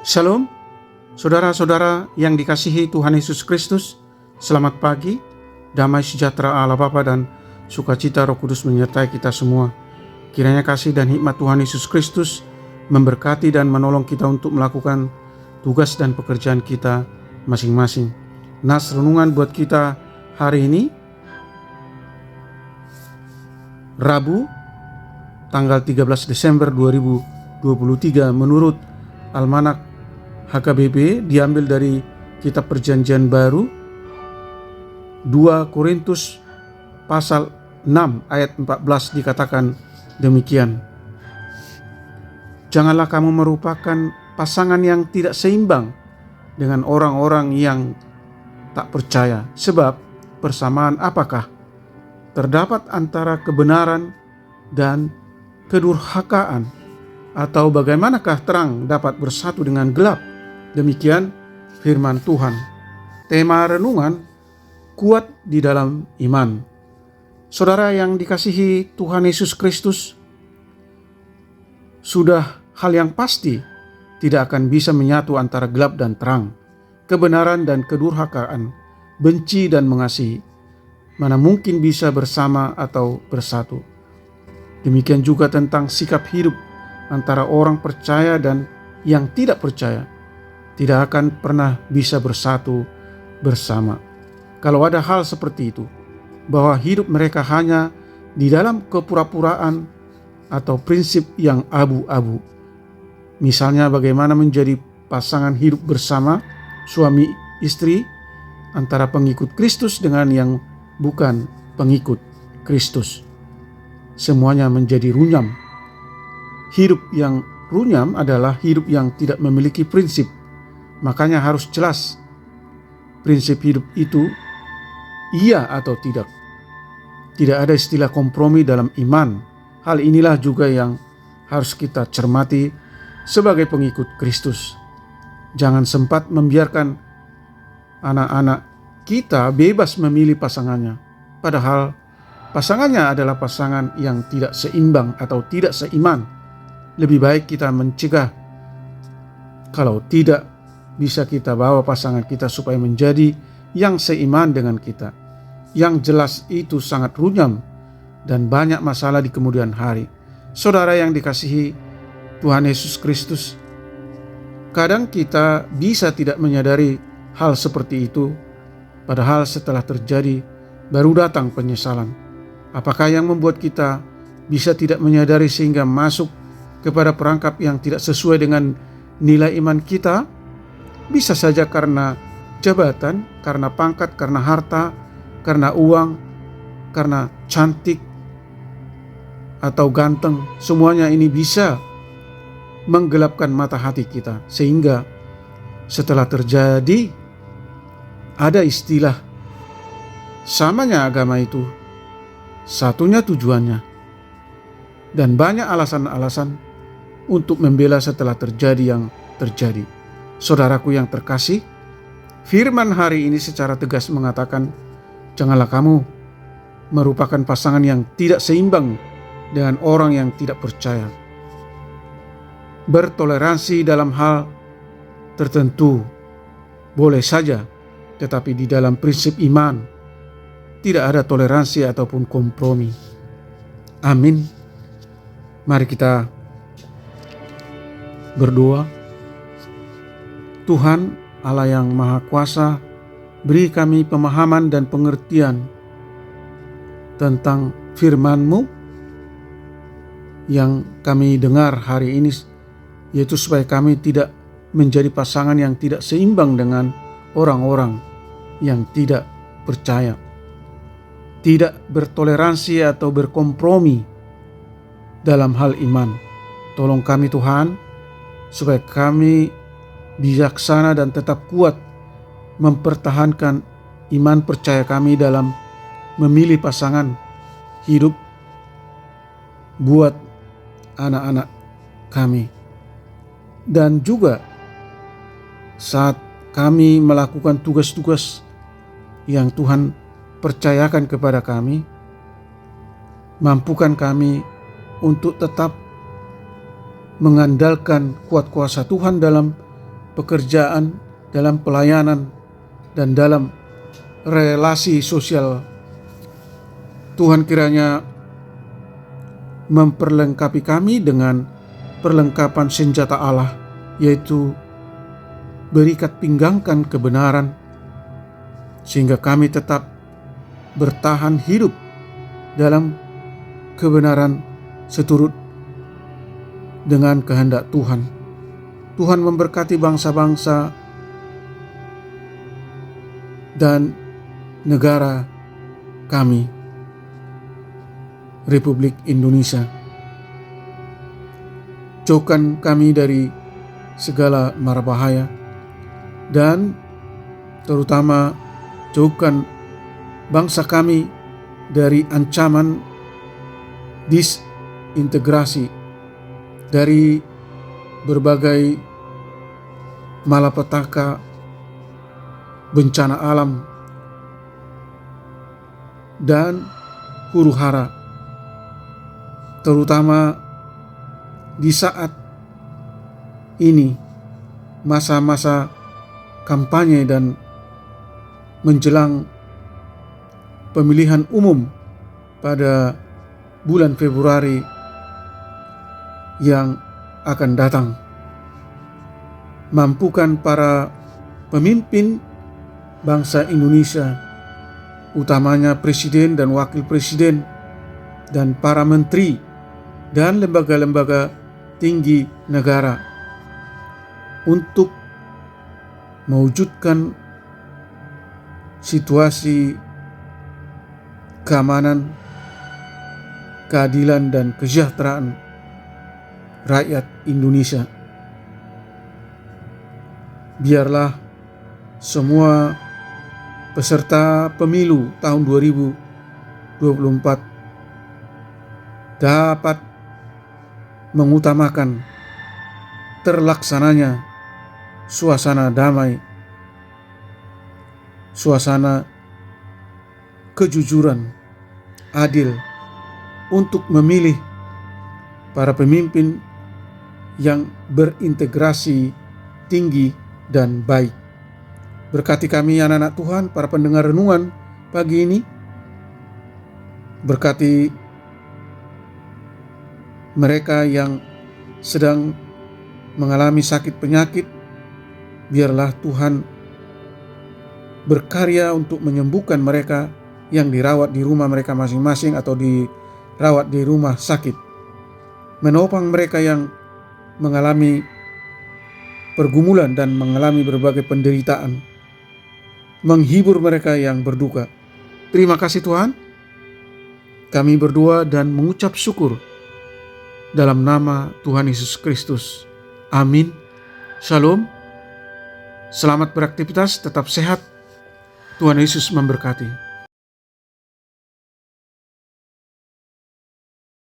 Shalom, saudara-saudara yang dikasihi Tuhan Yesus Kristus. Selamat pagi, damai sejahtera Allah Bapa dan sukacita Roh Kudus menyertai kita semua. Kiranya kasih dan hikmat Tuhan Yesus Kristus memberkati dan menolong kita untuk melakukan tugas dan pekerjaan kita masing-masing. Nas renungan buat kita hari ini, Rabu, tanggal 13 Desember 2023 menurut Almanak HKBP, diambil dari Kitab Perjanjian Baru 2 Korintus pasal 6 ayat 14 dikatakan demikian. Janganlah kamu merupakan pasangan yang tidak seimbang dengan orang-orang yang tak percaya. Sebab persamaan apakah terdapat antara kebenaran dan kedurhakaan? Atau bagaimanakah terang dapat bersatu dengan gelap? Demikian firman Tuhan. Tema renungan, kuat di dalam iman. Saudara yang dikasihi Tuhan Yesus Kristus, sudah hal yang pasti tidak akan bisa menyatu antara gelap dan terang, kebenaran dan kedurhakaan, benci dan mengasihi. Mana mungkin bisa bersama atau bersatu. Demikian juga tentang sikap hidup antara orang percaya dan yang tidak percaya. Tidak akan pernah bisa bersatu bersama. Kalau ada hal seperti itu, bahwa hidup mereka hanya di dalam kepura-puraan atau prinsip yang abu-abu. Misalnya bagaimana menjadi pasangan hidup bersama, suami istri, antara pengikut Kristus dengan yang bukan pengikut Kristus. Semuanya menjadi runyam. Hidup yang runyam adalah hidup yang tidak memiliki prinsip. Makanya harus jelas prinsip hidup itu iya atau tidak. Tidak ada istilah kompromi dalam iman. Hal inilah juga yang harus kita cermati sebagai pengikut Kristus. Jangan sempat membiarkan anak-anak kita bebas memilih pasangannya. Padahal pasangannya adalah pasangan yang tidak seimbang atau tidak seiman. Lebih baik kita mencegah. Kalau tidak, bisa kita bawa pasangan kita supaya menjadi yang seiman dengan kita. Yang jelas itu sangat runyam dan banyak masalah di kemudian hari. Saudara yang dikasihi Tuhan Yesus Kristus, kadang kita bisa tidak menyadari hal seperti itu, padahal setelah terjadi baru datang penyesalan. Apakah yang membuat kita bisa tidak menyadari sehingga masuk kepada perangkap yang tidak sesuai dengan nilai iman kita? Bisa saja karena jabatan, karena pangkat, karena harta, karena uang, karena cantik atau ganteng. Semuanya ini bisa menggelapkan mata hati kita, sehingga setelah terjadi ada istilah samanya agama itu, satunya tujuannya, dan banyak alasan-alasan untuk membela setelah terjadi yang terjadi. Saudaraku yang terkasih, firman hari ini secara tegas mengatakan, janganlah kamu merupakan pasangan yang tidak seimbang dengan orang yang tidak percaya. Bertoleransi dalam hal tertentu boleh saja, tetapi di dalam prinsip iman tidak ada toleransi ataupun kompromi. Amin. Mari kita berdoa. Tuhan Allah yang Maha Kuasa, beri kami pemahaman dan pengertian tentang firman-Mu yang kami dengar hari ini, yaitu supaya kami tidak menjadi pasangan yang tidak seimbang dengan orang-orang yang tidak percaya. Tidak bertoleransi atau berkompromi dalam hal iman. Tolong kami Tuhan, supaya kami bijaksana dan tetap kuat mempertahankan iman percaya kami dalam memilih pasangan hidup buat anak-anak kami. Dan juga saat kami melakukan tugas-tugas yang Tuhan percayakan kepada kami, mampukan kami untuk tetap mengandalkan kuat kuasa Tuhan dalam pekerjaan, dalam pelayanan, dan dalam relasi sosial. Tuhan kiranya memperlengkapi kami dengan perlengkapan senjata Allah, yaitu berikat pinggangkan kebenaran, sehingga kami tetap bertahan hidup dalam kebenaran seturut dengan kehendak Tuhan. Tuhan memberkati bangsa-bangsa dan negara kami, Republik Indonesia. Jauhkan kami dari segala mara bahaya, dan terutama jauhkan bangsa kami dari ancaman disintegrasi, dari berbagai malapetaka, bencana alam, dan huru-hara, terutama di saat ini, masa-masa kampanye dan menjelang pemilihan umum pada bulan Februari yang akan datang. Mampukan para pemimpin bangsa Indonesia, utamanya presiden dan wakil presiden, dan para menteri dan lembaga-lembaga tinggi negara, untuk mewujudkan situasi keamanan, keadilan, dan kesejahteraan rakyat Indonesia. Biarlah semua peserta pemilu tahun 2024 dapat mengutamakan terlaksananya suasana damai, suasana kejujuran, adil, untuk memilih para pemimpin yang berintegrasi tinggi dan baik. Berkati kami anak-anak Tuhan, para pendengar renungan pagi ini. Berkati mereka yang sedang mengalami sakit penyakit. Biarlah Tuhan berkarya untuk menyembuhkan mereka yang dirawat di rumah mereka masing-masing atau dirawat di rumah sakit. Menopang mereka yang mengalami pergumulan dan mengalami berbagai penderitaan. Menghibur mereka yang berduka. Terima kasih Tuhan. Kami berdoa dan mengucap syukur dalam nama Tuhan Yesus Kristus. Amin. Shalom. Selamat beraktivitas, tetap sehat. Tuhan Yesus memberkati.